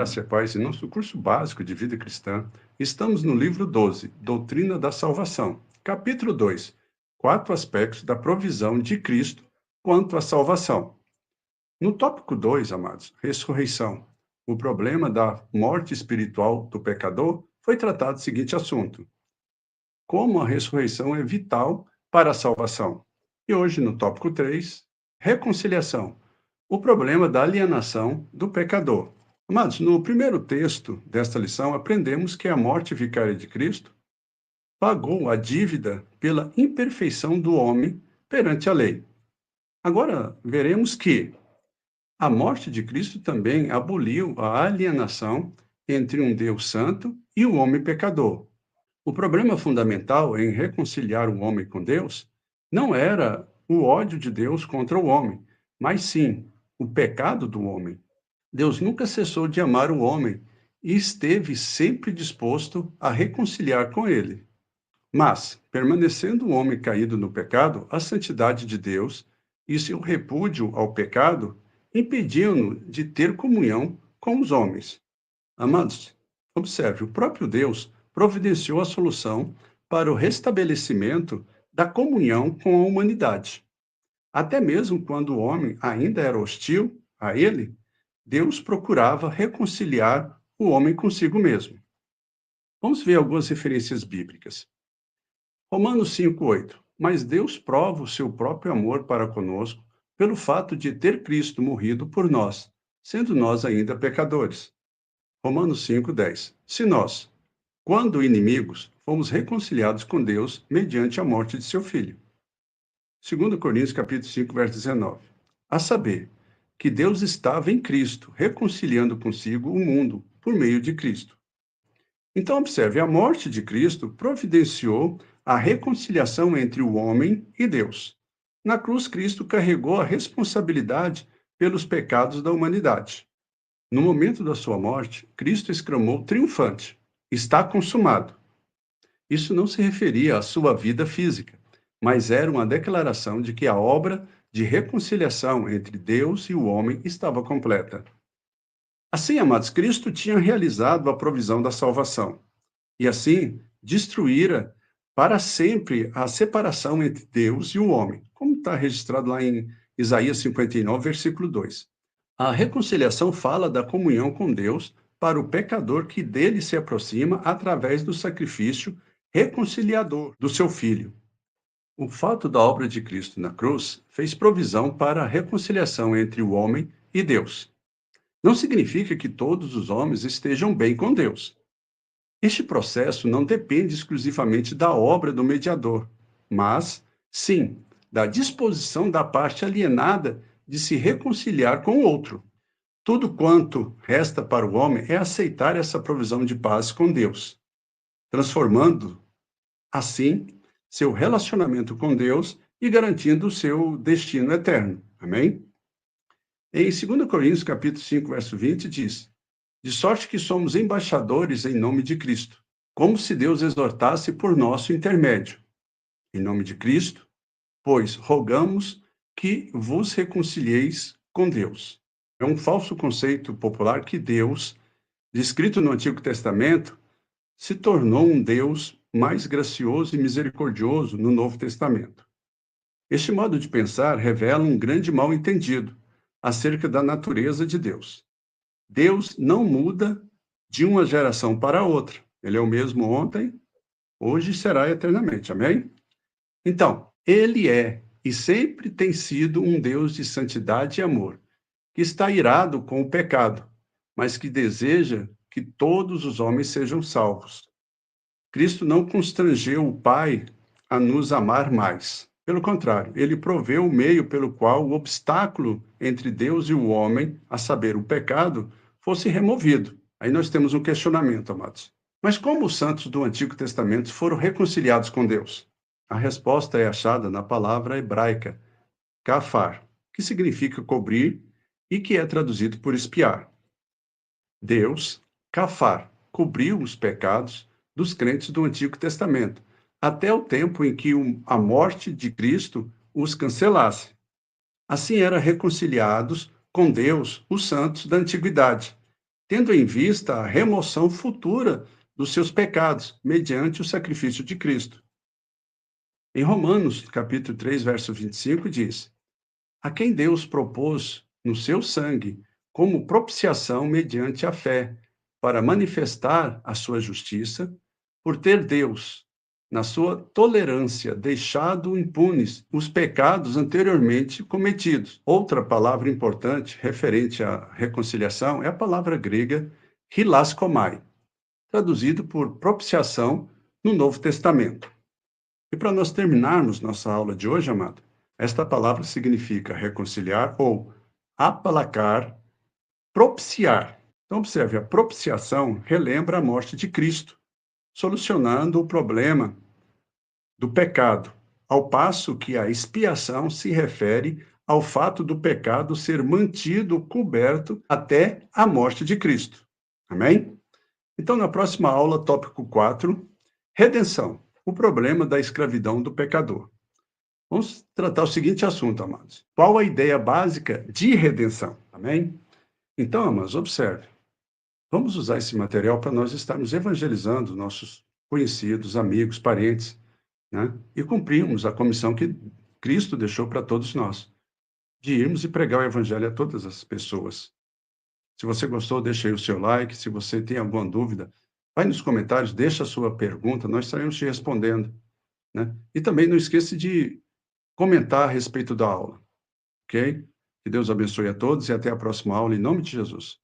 graça e a paz. Em nosso curso básico de vida cristã, estamos no livro 12, Doutrina da Salvação, capítulo 2, 4 aspectos da provisão de Cristo quanto à salvação. No tópico 2, amados, ressurreição, o problema da morte espiritual do pecador, foi tratado o seguinte assunto: como a ressurreição é vital para a salvação. E hoje, no tópico 3, reconciliação, o problema da alienação do pecador. Amados, no primeiro texto desta lição, aprendemos que a morte vicária de Cristo pagou a dívida pela imperfeição do homem perante a lei. Agora, veremos que a morte de Cristo também aboliu a alienação entre um Deus santo e o homem pecador. O problema fundamental em reconciliar o homem com Deus não era o ódio de Deus contra o homem, mas sim o pecado do homem. Deus nunca cessou de amar o homem e esteve sempre disposto a reconciliar com ele. Mas, permanecendo o homem caído no pecado, a santidade de Deus e seu repúdio ao pecado impediam-no de ter comunhão com os homens. Amados, observe, o próprio Deus providenciou a solução para o restabelecimento da comunhão com a humanidade. Até mesmo quando o homem ainda era hostil a ele, Deus procurava reconciliar o homem consigo mesmo. Vamos ver algumas referências bíblicas. Romanos 5:8. Mas Deus prova o seu próprio amor para conosco pelo fato de ter Cristo morrido por nós, sendo nós ainda pecadores. Romanos 5:10. Se nós, quando inimigos, fomos reconciliados com Deus mediante a morte de seu Filho. 2 Coríntios capítulo 5, verso 19. A saber, que Deus estava em Cristo, reconciliando consigo o mundo por meio de Cristo. Então, observe, a morte de Cristo providenciou a reconciliação entre o homem e Deus. Na cruz, Cristo carregou a responsabilidade pelos pecados da humanidade. No momento da sua morte, Cristo exclamou triunfante: está consumado. Isso não se referia à sua vida física, mas era uma declaração de que a obra de reconciliação entre Deus e o homem estava completa. Assim, amados, Cristo tinha realizado a provisão da salvação e, assim, destruíra para sempre a separação entre Deus e o homem, como está registrado lá em Isaías 59, versículo 2. A reconciliação fala da comunhão com Deus para o pecador que dele se aproxima através do sacrifício reconciliador do seu Filho. O fato da obra de Cristo na cruz fez provisão para a reconciliação entre o homem e Deus. Não significa que todos os homens estejam bem com Deus. Este processo não depende exclusivamente da obra do mediador, mas, sim, da disposição da parte alienada de se reconciliar com o outro. Tudo quanto resta para o homem é aceitar essa provisão de paz com Deus, transformando, assim, seu relacionamento com Deus e garantindo o seu destino eterno. Amém? Em 2 Coríntios, capítulo 5, verso 20, diz: de sorte que somos embaixadores em nome de Cristo, como se Deus exortasse por nosso intermédio. Em nome de Cristo, pois rogamos que vos reconcilieis com Deus. É um falso conceito popular que Deus, descrito no Antigo Testamento, se tornou um Deus mais gracioso e misericordioso no Novo Testamento. Este modo de pensar revela um grande mal-entendido acerca da natureza de Deus. Deus não muda de uma geração para outra. Ele é o mesmo ontem, hoje e será eternamente. Amém? Então, ele é e sempre tem sido um Deus de santidade e amor, que está irado com o pecado, mas que deseja que todos os homens sejam salvos. Cristo não constrangeu o Pai a nos amar mais. Pelo contrário, ele proveu o meio pelo qual o obstáculo entre Deus e o homem, a saber, o pecado, fosse removido. Aí nós temos um questionamento, amados. Mas como os santos do Antigo Testamento foram reconciliados com Deus? A resposta é achada na palavra hebraica, kafar, que significa cobrir e que é traduzido por espiar. Deus, kafar, cobriu os pecados dos crentes do Antigo Testamento, até o tempo em que a morte de Cristo os cancelasse. Assim eram reconciliados com Deus os santos da antiguidade, tendo em vista a remoção futura dos seus pecados, mediante o sacrifício de Cristo. Em Romanos, capítulo 3, verso 25, diz: a quem Deus propôs no seu sangue como propiciação mediante a fé, para manifestar a sua justiça, por ter Deus, na sua tolerância, deixado impunes os pecados anteriormente cometidos. Outra palavra importante referente à reconciliação é a palavra grega hilaskomai, traduzido por propiciação no Novo Testamento. E para nós terminarmos nossa aula de hoje, amado, esta palavra significa reconciliar ou aplacar, propiciar. Então, observe, a propiciação relembra a morte de Cristo, solucionando o problema do pecado, ao passo que a expiação se refere ao fato do pecado ser mantido coberto até a morte de Cristo. Amém? Então, na próxima aula, tópico 4, redenção, o problema da escravidão do pecador. Vamos tratar o seguinte assunto, amados. Qual a ideia básica de redenção? Amém? Então, amados, observe. Vamos usar esse material para nós estarmos evangelizando nossos conhecidos, amigos, parentes, né? E cumprirmos a comissão que Cristo deixou para todos nós, de irmos e pregar o evangelho a todas as pessoas. Se você gostou, deixa aí o seu like. Se você tem alguma dúvida, vai nos comentários, deixa a sua pergunta, nós estaremos te respondendo, né? E também não esqueça de comentar a respeito da aula, ok? Que Deus abençoe a todos e até a próxima aula, em nome de Jesus.